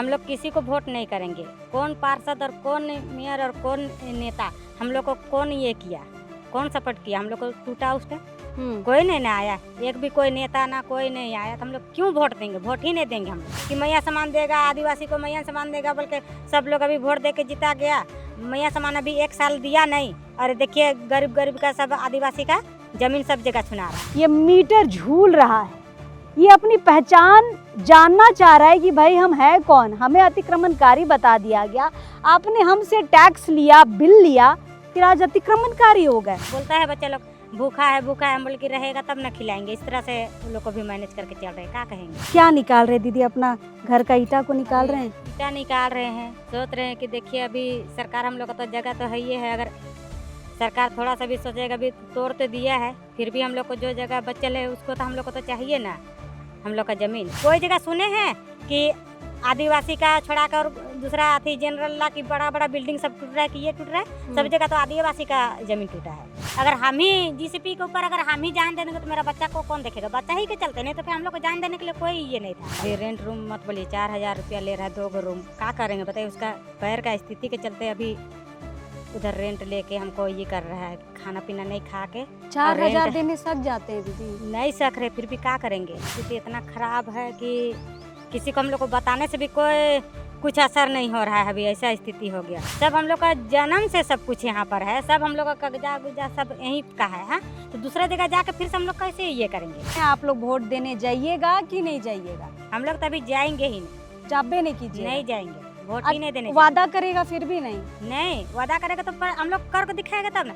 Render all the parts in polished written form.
हम लोग किसी को वोट नहीं करेंगे। कौन पार्षद और कौन मेयर और कौन नेता हम लोग को कौन ये किया, कौन सपोर्ट किया, हम लोग को टूटा उस टाइम कोई नहीं ना आया, एक भी कोई नेता ना कोई नहीं आया, तो हम लोग क्यों वोट देंगे? वोट ही नहीं देंगे हम लोग कि मैया सामान देगा, आदिवासी को मैया सामान देगा बोल के सब लोग अभी वोट दे के जीता गया। मैया सामान अभी 1 साल दिया नहीं, और देखिए गरीब गरीब का सब आदिवासी का जमीन सब जगह छुना रहा है। ये मीटर झूल रहा है, ये अपनी पहचान जानना चाह रहा है कि भाई हम है कौन। हमें अतिक्रमणकारी बता दिया गया, आपने हमसे टैक्स लिया, बिल लिया, फिर आज अतिक्रमणकारी हो गए। बोलता है बच्चे लोग भूखा है हम बोल के रहेगा तब न खिलाएंगे। इस तरह से उन लोग को भी मैनेज करके चल रहे हैं, क्या कहेंगे। क्या निकाल रहे दीदी, अपना घर का ईटा को निकाल रहे हैं? ईटा निकाल रहे हैं, सोच रहे हैं कि देखिए अभी सरकार हम लोग का तो जगह तो है ही है, अगर सरकार थोड़ा सा भी सोचेगा, अभी तोड़ तो दिया है, फिर भी हम लोग को जो जगह बचल है उसको तो हम लोग को तो चाहिए ना, हम लोग का जमीन। कोई जगह सुने हैं कि आदिवासी का छोड़ा कर दूसरा अथी जनरल ला की बड़ा बड़ा बिल्डिंग सब टूट रहा है कि ये टूट रहा है? सब जगह तो आदिवासी का जमीन टूटा है। अगर हम ही जीसीपी के ऊपर अगर हम ही जान देंगे तो मेरा बच्चा को कौन देखेगा? बच्चा ही के चलते, नहीं तो फिर हम लोग को जान देने के लिए कोई ये नहीं था। अभी रेंट रूम मत बोलिए, 4000 रुपया ले रहा है 2 रूम, क्या करेंगे बताइए। उसका पैर का स्थिति के चलते अभी उधर रेंट लेके हमको ये कर रहा है, खाना पीना नहीं खा के 4000 देने सक जाते हैं दीदी। नहीं सक रहे, फिर भी क्या करेंगे। स्थिति इतना खराब है कि किसी को हम लोग को बताने से भी कोई कुछ असर नहीं हो रहा है। अभी ऐसा स्थिति हो गया। सब हम लोग का जन्म से सब कुछ यहाँ पर है, सब हम लोग का कागजात गुजात सब यहीं का है। हाँ, तो दूसरा जगह जाके फिर से हम लोग कैसे ये करेंगे? आप लोग वोट देने जाइएगा कि नहीं जाइएगा? हम लोग तो अभी जाएंगे ही नहीं। चाबे नहीं कीजिए? नहीं जाएंगे, वोट ही नहीं देने। वादा करेगा फिर भी नहीं? नहीं, वादा करेगा तो हम लोग कर को दिखाएगा तब ना।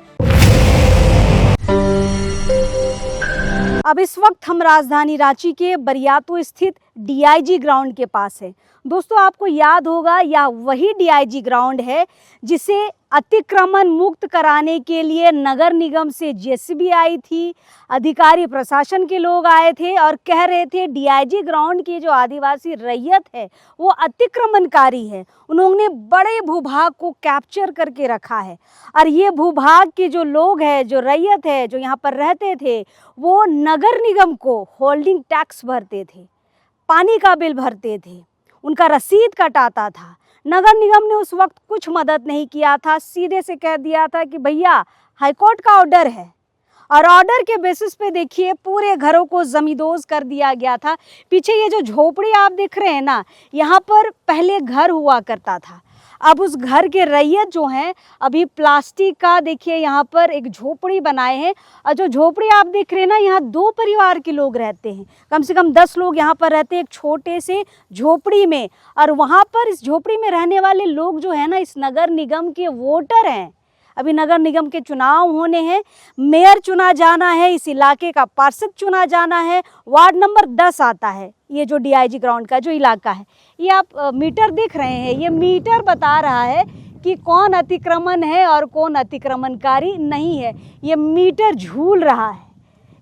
अब इस वक्त हम राजधानी रांची के बरियातू स्थित डीआईजी ग्राउंड के पास है। दोस्तों, आपको याद होगा यह वही डीआईजी ग्राउंड है जिसे अतिक्रमण मुक्त कराने के लिए नगर निगम से जेसीबी आई थी, अधिकारी प्रशासन के लोग आए थे और कह रहे थे डीआईजी ग्राउंड की जो आदिवासी रैयत है वो अतिक्रमणकारी है। उन्होंने बड़े भूभाग को कैप्चर करके रखा है और ये भूभाग के जो लोग हैं, जो रैयत है, जो यहाँ पर रहते थे, वो नगर निगम को होल्डिंग टैक्स भरते थे, पानी का बिल भरते थे, उनका रसीद कटाता था। नगर निगम ने उस वक्त कुछ मदद नहीं किया था, सीधे से कह दिया था कि भैया हाईकोर्ट का ऑर्डर है, और ऑर्डर के बेसिस पे देखिए पूरे घरों को जमींदोज कर दिया गया था। पीछे ये जो झोपड़ी आप देख रहे हैं ना, यहाँ पर पहले घर हुआ करता था। अब उस घर के रैयत जो हैं अभी प्लास्टिक का देखिए यहाँ पर एक झोपड़ी बनाए हैं, और जो झोपड़ी आप देख रहे हैं ना, यहाँ 2 परिवार के लोग रहते हैं, कम से कम 10 लोग यहाँ पर रहते हैं एक छोटे से झोपड़ी में। और वहाँ पर इस झोपड़ी में रहने वाले लोग जो है ना, इस नगर निगम के वोटर हैं। अभी नगर निगम के चुनाव होने हैं, मेयर चुना जाना है, इस इलाके का पार्षद चुना जाना है, वार्ड नंबर 10 आता है। ये जो डीआईजी ग्राउंड का जो इलाका है, ये आप मीटर देख रहे हैं, ये मीटर बता रहा है कि कौन अतिक्रमण है और कौन अतिक्रमणकारी नहीं है। ये मीटर झूल रहा है,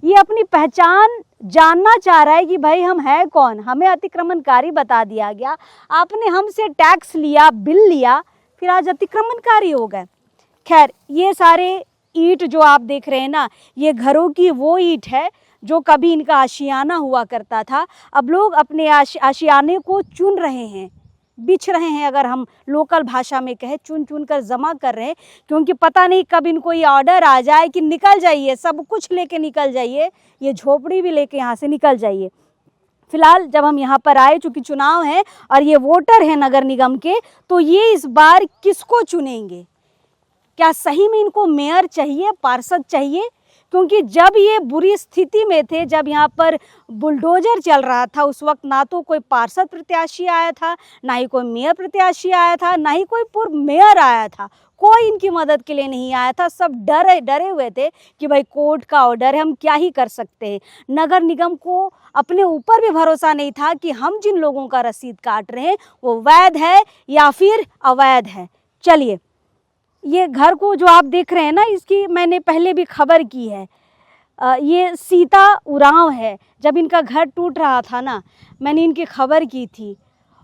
ये अपनी पहचान जानना चाह रहा है कि भाई हम है कौन। हमें अतिक्रमणकारी बता दिया गया, आपने हमसे टैक्स लिया, बिल लिया, फिर आज अतिक्रमणकारी हो गए। खैर, ये सारे ईंट जो आप देख रहे हैं ना, ये घरों की वो ईंट है जो कभी इनका आशियाना हुआ करता था। अब लोग अपने आशियाने को चुन रहे हैं, बिछ रहे हैं, अगर हम लोकल भाषा में कहें, चुन चुन कर जमा कर रहे हैं, क्योंकि पता नहीं कब इनको ये ऑर्डर आ जाए कि निकल जाइए, सब कुछ लेके निकल जाइए, ये झोपड़ी भी लेके यहाँ से निकल जाइए। फिलहाल जब हम यहाँ पर आए, चूँकि चुनाव है और ये वोटर हैं नगर निगम के, तो ये इस बार किसको चुनेंगे? क्या सही में इनको मेयर चाहिए, पार्षद चाहिए? क्योंकि जब ये बुरी स्थिति में थे, जब यहाँ पर बुलडोजर चल रहा था, उस वक्त ना तो कोई पार्षद प्रत्याशी आया था, ना ही कोई मेयर प्रत्याशी आया था, ना ही कोई पूर्व मेयर आया था, कोई इनकी मदद के लिए नहीं आया था। सब डरे हुए थे कि भाई कोर्ट का ऑर्डर है, हम क्या ही कर सकते हैं। नगर निगम को अपने ऊपर भी भरोसा नहीं था कि हम जिन लोगों का रसीद काट रहे हैं वो वैध है या फिर अवैध है। चलिए, ये घर को जो आप देख रहे हैं ना, इसकी मैंने पहले भी खबर की है। ये सीता उरांव है। जब इनका घर टूट रहा था ना, मैंने इनकी खबर की थी,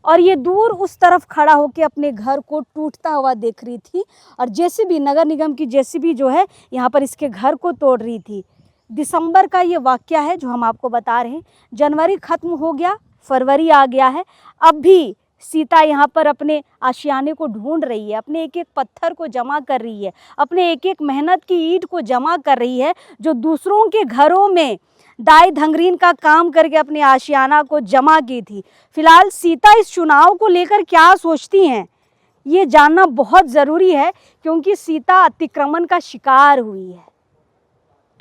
और ये दूर उस तरफ खड़ा होकर अपने घर को टूटता हुआ देख रही थी, और जेसीबी, नगर निगम की जेसीबी जो है यहाँ पर इसके घर को तोड़ रही थी। दिसंबर का ये वाकया है जो हम आपको बता रहे हैं। जनवरी ख़त्म हो गया, फरवरी आ गया है, अब भी सीता यहाँ पर अपने आशियाने को ढूंढ रही है, अपने एक एक पत्थर को जमा कर रही है, अपने एक एक मेहनत की ईंट को जमा कर रही है, जो दूसरों के घरों में दाई धंगरीन का काम करके अपने आशियाना को जमा की थी। फिलहाल सीता इस चुनाव को लेकर क्या सोचती हैं, ये जानना बहुत ज़रूरी है, क्योंकि सीता अतिक्रमण का शिकार हुई है।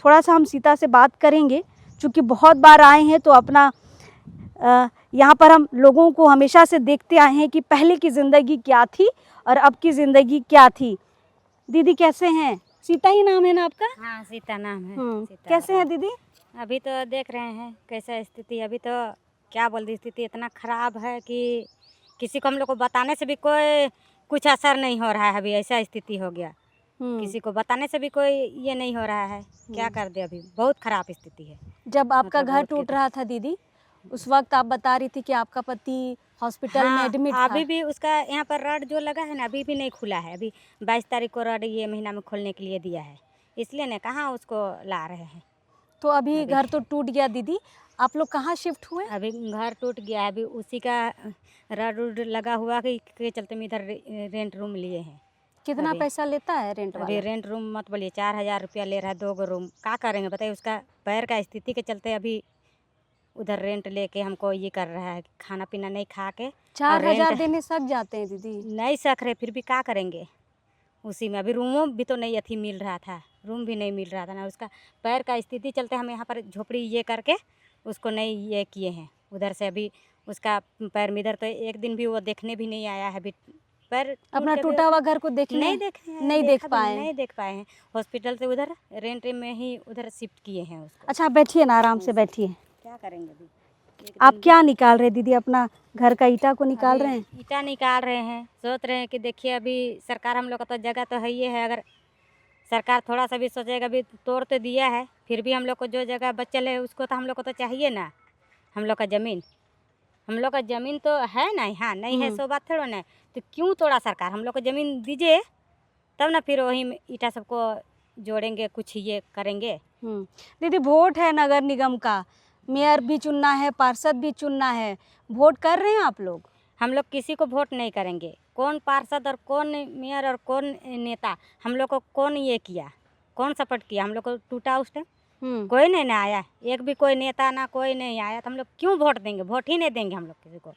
थोड़ा सा हम सीता से बात करेंगे, चूँकि बहुत बार आए हैं तो अपना यहाँ पर हम लोगों को हमेशा से देखते आए हैं कि पहले की ज़िंदगी क्या थी और अब की ज़िंदगी क्या थी। दीदी कैसे हैं? सीता ही नाम है ना आपका? हाँ, सीता नाम है। सीता कैसे हैं दीदी? अभी तो देख रहे हैं कैसा स्थिति, अभी तो क्या बोल दी, स्थिति इतना ख़राब है कि किसी को हम लोग को बताने से भी कोई कुछ असर नहीं हो रहा है। अभी ऐसा स्थिति हो गया, किसी को बताने से भी कोई ये नहीं हो रहा है, क्या कर दे। अभी बहुत ख़राब स्थिति है। जब आपका घर टूट रहा था दीदी, उस वक्त आप बता रही थी कि आपका पति हॉस्पिटल में एडमिट था। अभी भी उसका यहाँ पर रड जो लगा है ना, अभी भी नहीं खुला है। अभी 22 तारीख को रड ये महीना में खोलने के लिए दिया है, इसलिए ना कहाँ उसको ला रहे हैं। तो अभी घर तो टूट गया दीदी, आप लोग कहाँ शिफ्ट हुए? अभी घर टूट गया है, अभी उसी का रड उड लगा हुआ के चलते में इधर रेंट रूम लिए हैं। कितना पैसा लेता है रेंट वाला? अभी रेंट रूम मत बोलिए, 4000 रुपया ले रहा है 2 रूम। क्या करेंगे बताइए, उसका पैर का स्थिति के चलते अभी उधर रेंट लेके हमको ये कर रहा है, खाना पीना नहीं खा के। 4000 देने सक जाते हैं दीदी? नहीं सक रहे, फिर भी क्या करेंगे उसी में। अभी रूमों भी तो नहीं अथी मिल रहा था, रूम भी नहीं मिल रहा था ना। उसका पैर का स्थिति चलते हम यहाँ पर झोपड़ी ये करके उसको नहीं ये किए हैं। उधर से अभी उसका पैर में इधर तो एक दिन भी वो देखने भी नहीं आया है। अभी पैर अपना टूटा हुआ घर को देखने नहीं देख पाए हैं। हॉस्पिटल से उधर रेंट में ही उधर शिफ्ट किए हैं उसको। अच्छा बैठिए ना, आराम से बैठिए। क्या करेंगे अभी? आप क्या निकाल रहे दीदी? अपना घर का ईटा को निकाल रहे हैं? ईटा निकाल रहे हैं, सोच रहे हैं कि देखिए अभी सरकार हम लोग का तो जगह तो है ही है। अगर सरकार थोड़ा सा भी सोचेगा, अभी तोड़ तो दिया है, फिर भी हम लोग को जो जगह बचल है उसको तो हम लोग को तो चाहिए ना। हम लोग का ज़मीन तो है ना, यहाँ नहीं है सो बात थोड़ा ना। तो क्यों तोड़ा सरकार? हम लोग को ज़मीन दीजिए, तब ना फिर वही ईटा सबको जोड़ेंगे, कुछ ये करेंगे। दीदी वोट है नगर निगम का, मेयर भी चुनना है, पार्षद भी चुनना है, वोट कर रहे हैं आप लोग? हम लोग किसी को वोट नहीं करेंगे। कौन पार्षद और कौन मेयर और कौन नेता, हम लोग को कौन ये किया, कौन सपोर्ट किया? हम लोग को टूटा उस टाइम कोई नहीं ना आया, एक भी कोई नेता ना कोई नहीं आया, तो हम लोग क्यों वोट देंगे? वोट ही नहीं देंगे हम लोग किसी को।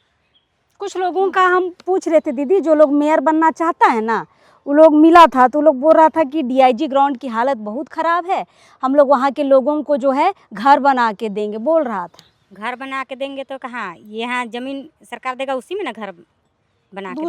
कुछ लोगों का हम पूछ रहे थे दीदी, जो लोग मेयर बनना चाहता है ना, वो लोग मिला था तो लोग बोल रहा था कि डीआईजी ग्राउंड की हालत बहुत ख़राब है, हम लोग वहाँ के लोगों को जो है घर बना के देंगे, बोल रहा था। घर बना के देंगे तो कहाँ, यहाँ ज़मीन सरकार देगा उसी में ना घर बना के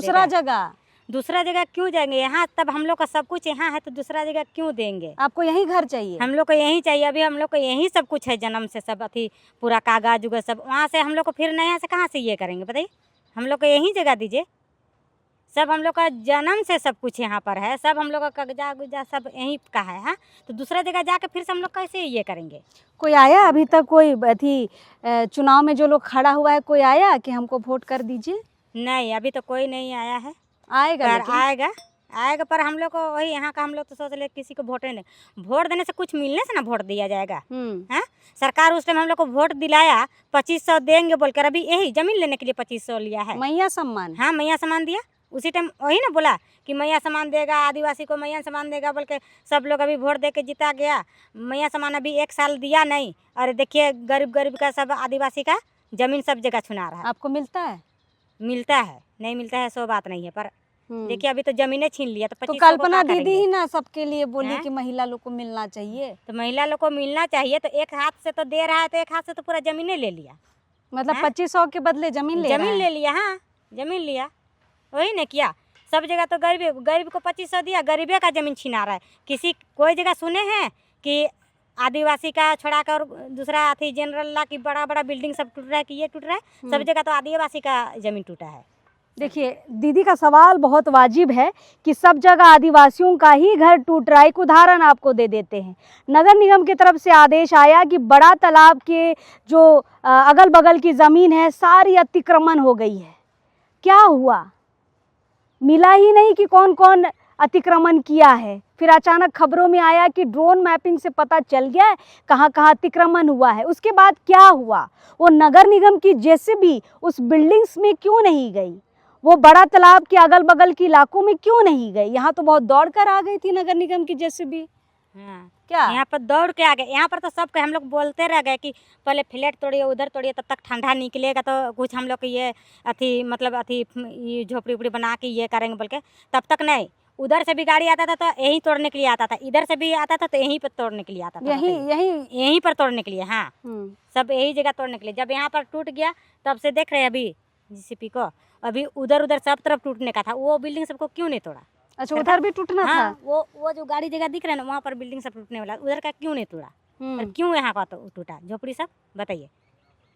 दूसरा जगह क्यों जाएंगे? यहाँ तब हम लोग का सब कुछ यहाँ है, तो दूसरा जगह क्यों देंगे? आपको यही घर चाहिए? हम लोग को यही चाहिए। अभी हम लोग को यही सब कुछ है, जन्म से सब अथी पूरा कागज उगज सब। वहाँ से हम लोग को फिर नया से कहाँ से ये करेंगे बताइए? हम लोग को यही जगह दीजिए। सब हम लोग का जन्म से सब कुछ यहाँ पर है, सब हम लोग का कागजा गुजा सब यहीं का है। हाँ, तो दूसरा जगह जाके फिर से हम लोग कैसे ये करेंगे? कोई आया अभी तक? कोई अथी चुनाव में जो लोग खड़ा हुआ है, कोई आया कि हमको वोट कर दीजिए? नहीं, अभी तो कोई नहीं आया है। आएगा पर हम लोग को वही यहाँ का हम लोग तो सोच ले किसी को वोट नहीं, वोट देने से कुछ मिलने से ना वोट दिया जाएगा। हाँ, सरकार उस टाइम हम लोग को वोट दिलाया, 2500 देंगे बोलकर, अभी यही जमीन लेने के लिए 2500 लिया है। मैया सम्मान? हाँ, मैया सम्मान दिया उसी टाइम, वही ना बोला कि मैया सम्मान देगा, आदिवासी को मैया सम्मान देगा बोल के सब लोग अभी वोट दे के जीता गया। मैया सम्मान अभी 1 साल दिया नहीं, और देखिए गरीब का सब आदिवासी का जमीन सब जगह छुना रहा है। आपको मिलता है? मिलता है, नहीं मिलता है सो बात नहीं है, पर देखिए अभी तो जमीनें छीन लिया। तो कल्पना दीदी ही ना सबके लिए बोली कि महिला लोग को मिलना चाहिए, तो महिला लोग को मिलना चाहिए। तो एक हाथ से तो दे रहा है, तो एक हाथ से तो पूरा जमीनें ले लिया। मतलब 2500 के बदले जमीन ले लिया। हाँ, जमीन लिया, वही ने किया। सब जगह तो गरीब को 2500 दिया, गरीबे का जमीन छीना रहा है। कोई जगह सुने हैं कि आदिवासी का छोड़ा कर दूसरा अथी जनरल ला की बड़ा बिल्डिंग सब टूट रहा है कि ये टूट रहा है? सब जगह तो आदिवासी का जमीन टूटा है। देखिए दीदी का सवाल बहुत वाजिब है कि सब जगह आदिवासियों का ही घर टूट रहा है। एक उदाहरण आपको दे देते हैं। नगर निगम की तरफ से आदेश आया कि बड़ा तालाब के जो अगल बगल की ज़मीन है सारी अतिक्रमण हो गई है। क्या हुआ? मिला ही नहीं कि कौन कौन अतिक्रमण किया है। फिर अचानक खबरों में आया कि ड्रोन मैपिंग से पता चल गया है कहाँ कहाँ अतिक्रमण हुआ है। उसके बाद क्या हुआ? वो नगर निगम की जेसीबी उस बिल्डिंग्स में क्यों नहीं गई? वो बड़ा तालाब के अगल बगल के इलाकों में क्यों नहीं गए? यहाँ तो बहुत दौड़ कर आ गई थी नगर निगम की जेसीबी। हाँ, क्या यहाँ पर दौड़ के आ गए। यहाँ पर तो सबके हम लोग बोलते रह गए कि पहले फ्लैट तोड़िए, उधर तोड़िए, तब तक ठंडा निकलेगा तो कुछ हम लोग को ये अथी मतलब अथी ये झोपड़ी उपड़ी बना के ये करेंगे बोल के। तब तक नहीं, उधर से भी गाड़ी आता था तो यहीं तोड़ने के लिए आता था, इधर से भी आता था तो यहीं पर तोड़ने के लिए आता था। यही यही यहीं पर तोड़ने के लिए, हाँ सब यही जगह तोड़ने के लिए। जब यहाँ पर टूट गया तब से देख रहे हैं अभी जेसीबी को, अभी उधर उधर सब तरफ टूटने का था। वो बिल्डिंग सबको क्यों नहीं तोड़ा? अच्छा, उधर भी टूटना हाँ, था। वो जो गाड़ी जगह दिख रहा है ना, वहाँ पर बिल्डिंग सब टूटने वाला, उधर का क्यों नहीं तोड़ा? और क्यों यहाँ का तो टूटा झोपड़ी सब, बताइए।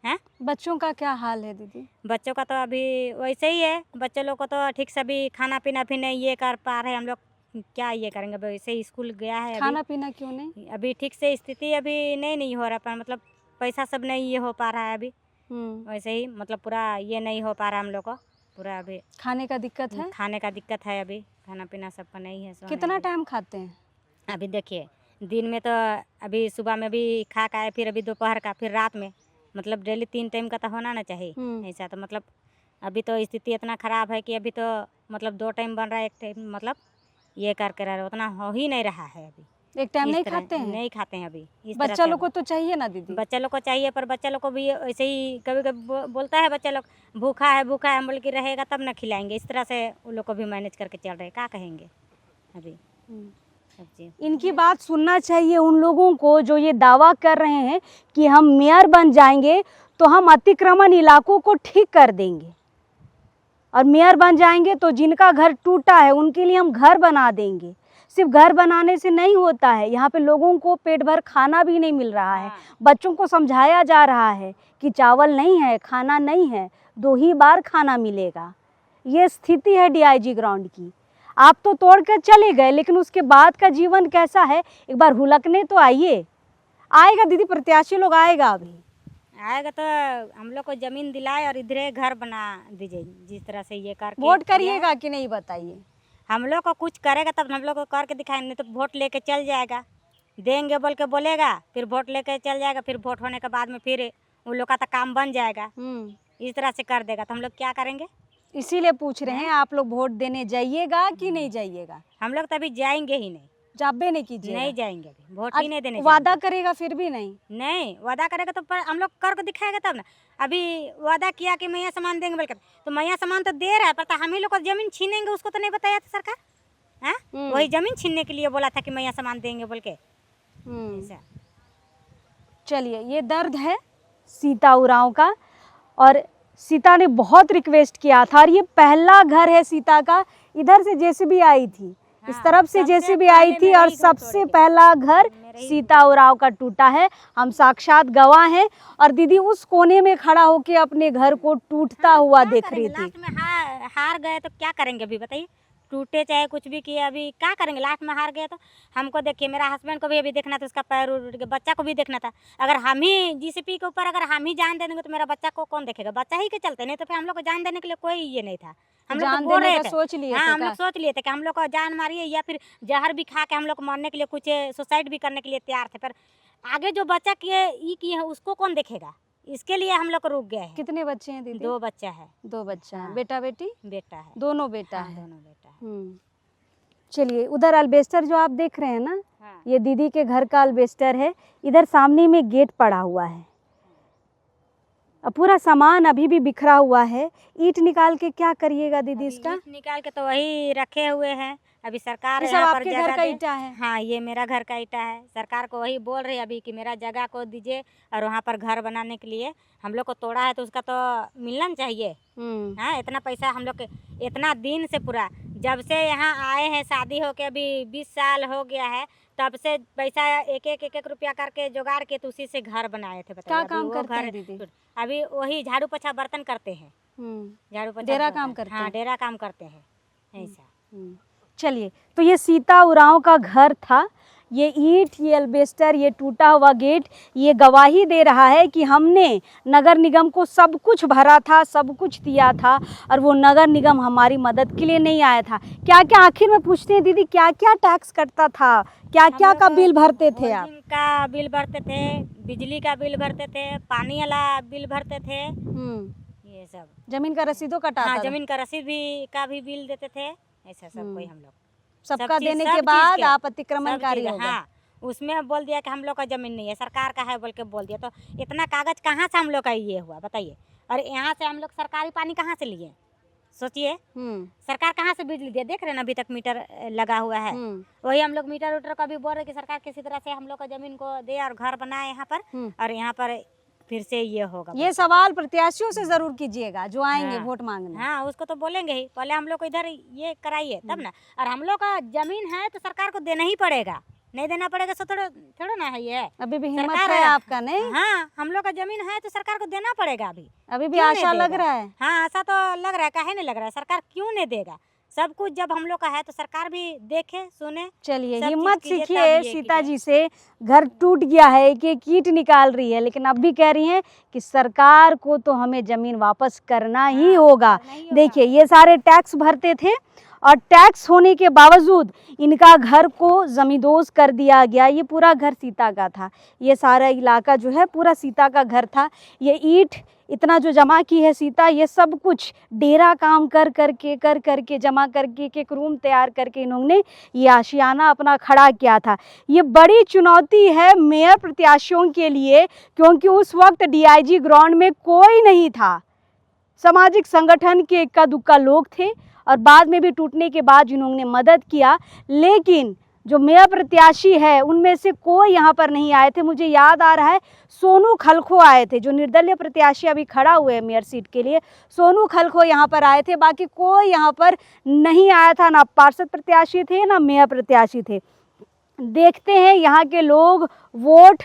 हैं, बच्चों का क्या हाल है दीदी? बच्चों का तो अभी वैसे ही है। बच्चे लोग को तो ठीक से भी खाना पीना भी नहीं ये कर पा रहे। हम लोग क्या ये करेंगे? अभी वैसे ही स्कूल गया है, खाना पीना क्यों नहीं? अभी ठीक से स्थिति अभी नहीं हो रहा, पर मतलब पैसा सब नहीं ये हो पा रहा है अभी। वैसे ही मतलब पूरा ये नहीं हो पा रहा हम लोग को पूरा। अभी खाने का दिक्कत है? खाने का दिक्कत है, अभी खाना पीना सबका नहीं है। कितना टाइम खाते हैं? अभी देखिए, दिन में तो अभी सुबह में भी खा के आए, फिर अभी दोपहर का, फिर रात में, मतलब डेली 3 टाइम का तो होना ना चाहिए ऐसा। तो मतलब अभी तो स्थिति इतना ख़राब है कि अभी तो मतलब 2 टाइम बन रहा है, 1 टाइम मतलब ये करके रह रहे, उतना हो ही नहीं रहा है अभी। एक टाइम इस नहीं तरह खाते हैं? नहीं खाते हैं अभी। इस तरह बच्चा से लोग को तो चाहिए ना दीदी। बच्चा लोग को चाहिए, पर बच्चा लोग को भी ऐसे ही कभी कभी बोलता है बच्चा लोग, भूखा है हम बोल के रहेगा तब ना खिलाएंगे। इस तरह से उन लोग को भी मैनेज करके चल रहे, क्या कहेंगे अभी सब चीज़। इनकी बात सुनना चाहिए उन लोगों को जो ये दावा कर रहे हैं कि हम मेयर बन जाएंगे तो हम अतिक्रमण इलाकों को ठीक कर देंगे, और मेयर बन जाएंगे तो जिनका घर टूटा है उनके लिए हम घर बना देंगे। सिर्फ घर बनाने से नहीं होता है, यहाँ पे लोगों को पेट भर खाना भी नहीं मिल रहा है। बच्चों को समझाया जा रहा है कि चावल नहीं है, खाना नहीं है, 2 ही बार खाना मिलेगा। ये स्थिति है डीआईजी ग्राउंड की। आप तो तोड़ कर चले गए, लेकिन उसके बाद का जीवन कैसा है एक बार हुलकने तो आइए। आएगा दीदी, प्रत्याशी लोग आएगा, अभी आएगा तो हम लोग को जमीन दिलाए और इधर घर बना दीजिए। जिस तरह से ये करके वोट करिएगा कि नहीं बताइए? हम लोग को कुछ करेगा तब हम लोग को करके दिखाएंगे, नहीं तो वोट लेके चल जाएगा। देंगे बोल के बोलेगा, फिर वोट लेके चल जाएगा, फिर वोट होने के बाद में फिर उन लोग का तो काम बन जाएगा। इस तरह से कर देगा तो हम लोग क्या करेंगे? इसीलिए पूछ रहे हैं, आप लोग वोट देने जाइएगा कि नहीं जाइएगा? हम लोग तो अभी जाएंगे ही नहीं, जाबे नहीं कीजिए? नहीं जाएंगे, अभी वोट ही नहीं देने वादा करेगा फिर भी नहीं? नहीं, वादा करेगा तो पर हम लोग करके दिखाएगा तब ना। अभी वादा किया कि मैया सामान देंगे बोलकर, तो मैया सामान तो दे रहा है, पर हम ही लोग को जमीन छीनेंगे उसको तो नहीं बताया था सरकार। हाँ, वही जमीन छीनने के लिए बोला था कि मैया सामान देंगे बोल के ऐसा। चलिए, ये दर्द है सीता उरांव का, और सीता ने बहुत रिक्वेस्ट किया था, और ये पहला घर है सीता का। इधर से जेसीबी आई थी, इस तरफ से जेसीबी आई थी, और सबसे पहला घर सीता उरांव का टूटा है। हम साक्षात गवाह हैं, और दीदी उस कोने में खड़ा होके अपने घर को टूटता हुआ देख रही थी। लास्ट में हार गए तो क्या करेंगे अभी बताइए? टूटे चाहे कुछ भी किए, अभी क्या करेंगे? लास्ट में हार गए तो हमको देखिए, मेरा हस्बैंड को भी अभी देखना था, उसका पैर उड़ गया, बच्चा को भी देखना था। अगर हम ही जेसीबी के ऊपर अगर हम ही जान दे देंगे तो मेरा बच्चा को कौन देखेगा? बच्चा ही के चलते, नहीं तो फिर हम लोग को जान देने के लिए कोई ये नहीं था। हम लोग बोल रहे थे, सोच लिए हाँ हम लोग सोच लिए थे कि हम लोग को जान मारिए या फिर जहर भी खा के हम लोग मरने के लिए, कुछ सुसाइड भी करने के लिए तैयार थे। पर आगे जो बच्चा किए है उसको कौन देखेगा? इसके लिए हम लोग को रुक गए हैं। कितने बच्चे हैं दीदी? 2 बच्चा है। 2 बच्चा है। हाँ। बेटा बेटी? बेटा है। दोनों बेटा है। दोनों बेटा है। चलिए, उधर अल्बेस्टर जो आप देख रहे हैं ना, हाँ। ये दीदी के घर का अल्बेस्टर है। इधर सामने में गेट पड़ा हुआ है, अब पूरा सामान अभी भी बिखरा हुआ है। ईंट निकाल के क्या करिएगा दीदी इसका? ईंट निकाल के तो वही रखे हुए हैं। अभी सरकार ये सब यहाँ पर आपके जगह घर का दे। ईंटा है? हाँ, ये मेरा घर का ईंटा है। सरकार को वही बोल रही है अभी कि मेरा जगह को दीजिए, और वहाँ पर घर बनाने के लिए हम लोग को तोड़ा है तो उसका तो मिलना चाहिए। हाँ, इतना पैसा हम लोग के इतना दिन से पूरा जब से यहाँ आए हैं शादी होके अभी 20 साल हो गया है, तब से पैसा एक रुपया करके जुगाड़ के तो उसी से घर बनाए थे। क्या काम करते हैं दीदी? अभी वही झाड़ू पोछा बर्तन करते हैं। झाड़ू पोछा डेरा काम करते हैं? हाँ, डेरा काम करते हैं ऐसा। चलिए, तो ये सीता उरांव का घर था। ये ईंट, ये अल्बेस्टर, ये टूटा हुआ गेट, ये गवाही दे रहा है कि हमने नगर निगम को सब कुछ भरा था, सब कुछ दिया था, और वो नगर निगम हमारी मदद के लिए नहीं आया था। क्या क्या आखिर में पूछते हैं दीदी, क्या क्या टैक्स कटता था, क्या क्या का बिल भरते थे आप? का बिल भरते थे, बिजली का बिल भरते थे, पानी वाला बिल भरते थे, ये ये सब। जमीन का रसीदों कटाता हाँ, था? जमीन का रसीद भी का भी बिल देते थे, ऐसा सब कोई हम लोग। सबका चीज़- देने सब के चीज़ बाद के, आप सब अतिक्रमणकारी चीज़, हो गए। हाँ, उसमें बोल दिया कि हम लोग का जमीन नहीं है, सरकार का है बोल के बोल दिया। तो इतना कागज कहाँ से हम लोग का ये हुआ बताइए। और यहाँ से हम लोग सरकारी पानी कहाँ से लिए, सोचिए। सरकार कहाँ से बिजली दिया, देख रहे हैं ना, अभी तक मीटर लगा हुआ है। वही हम लोग मीटर उटर का भी बोल रहे कि सरकार किसी तरह से हम लोग का जमीन को दे और घर बनाए यहाँ पर, और यहाँ पर फिर से ये होगा। ये सवाल प्रत्याशियों से जरूर कीजिएगा जो आएंगे हाँ, वोट मांगने। हाँ, उसको तो बोलेंगे ही, पहले हम लोग को इधर ये कराइए तब ना। और हम लोग का जमीन है तो सरकार को देना ही पड़ेगा, नहीं देना पड़ेगा तो थोड़ा ना है ये। अभी भी हिम्मत सरकार है है। आपका? नहीं, हाँ, हम लोग का जमीन है तो सरकार को देना पड़ेगा। अभी भी क्यों नहीं आशा लग देगा? रहा है। हाँ, आशा तो लग रहा है, काहे नहीं लग रहा है, सरकार क्यों नहीं देगा। सब कुछ जब हम लोग का है तो सरकार भी देखे सुने। चलिए, सब हिम्मत चीज़ कीजिए, सीखिए। तब ये सीता कीजिए। जी से घर टूट गया है कि कीट निकाल रही है, लेकिन अब भी कह रही हैं कि सरकार को तो हमें जमीन वापस करना ही होगा। देखिए, ये सारे टैक्स भरते थे और टैक्स होने के बावजूद इनका घर को जमींदोज कर दिया गया। ये पूरा घर सीता का था, ये सारा इलाका जो है पूरा सीता का घर था। ये ईंट इतना जो जमा की है सीता, ये सब कुछ डेरा काम कर करके जमा करके एक रूम तैयार करके इन्होंने ये आशियाना अपना खड़ा किया था। ये बड़ी चुनौती है मेयर प्रत्याशियों के लिए, क्योंकि उस वक्त डीआईजी ग्राउंड में कोई नहीं था। सामाजिक संगठन के इक्का दुक्का लोग थे और बाद में भी टूटने के बाद जिन्होंने मदद किया, लेकिन जो मेयर प्रत्याशी है उनमें से कोई यहाँ पर नहीं आए थे। मुझे याद आ रहा है सोनू खलखो आए थे, जो निर्दलीय प्रत्याशी अभी खड़ा हुए हैं मेयर सीट के लिए। सोनू खलखो यहाँ पर आए थे, बाकी कोई यहाँ पर नहीं आया था। ना पार्षद प्रत्याशी थे ना मेयर प्रत्याशी थे। देखते हैं यहाँ के लोग वोट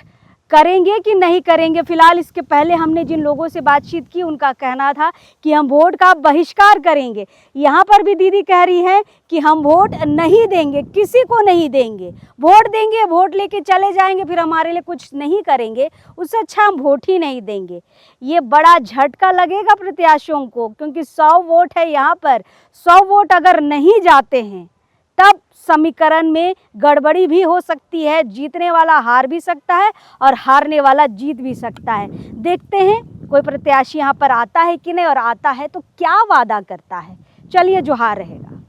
करेंगे कि नहीं करेंगे। फिलहाल इसके पहले हमने जिन लोगों से बातचीत की उनका कहना था कि हम वोट का बहिष्कार करेंगे। यहाँ पर भी दीदी कह रही हैं कि हम वोट नहीं देंगे, किसी को नहीं देंगे। वोट देंगे, वोट लेके चले जाएंगे, फिर हमारे लिए कुछ नहीं करेंगे, उससे अच्छा हम वोट ही नहीं देंगे। ये बड़ा झटका लगेगा प्रत्याशियों को, क्योंकि 100 वोट है यहाँ पर। 100 वोट अगर नहीं जाते हैं तब समीकरण में गड़बड़ी भी हो सकती है। जीतने वाला हार भी सकता है और हारने वाला जीत भी सकता है। देखते हैं कोई प्रत्याशी यहाँ पर आता है कि नहीं, और आता है तो क्या वादा करता है। चलिए, जोहार रहेगा।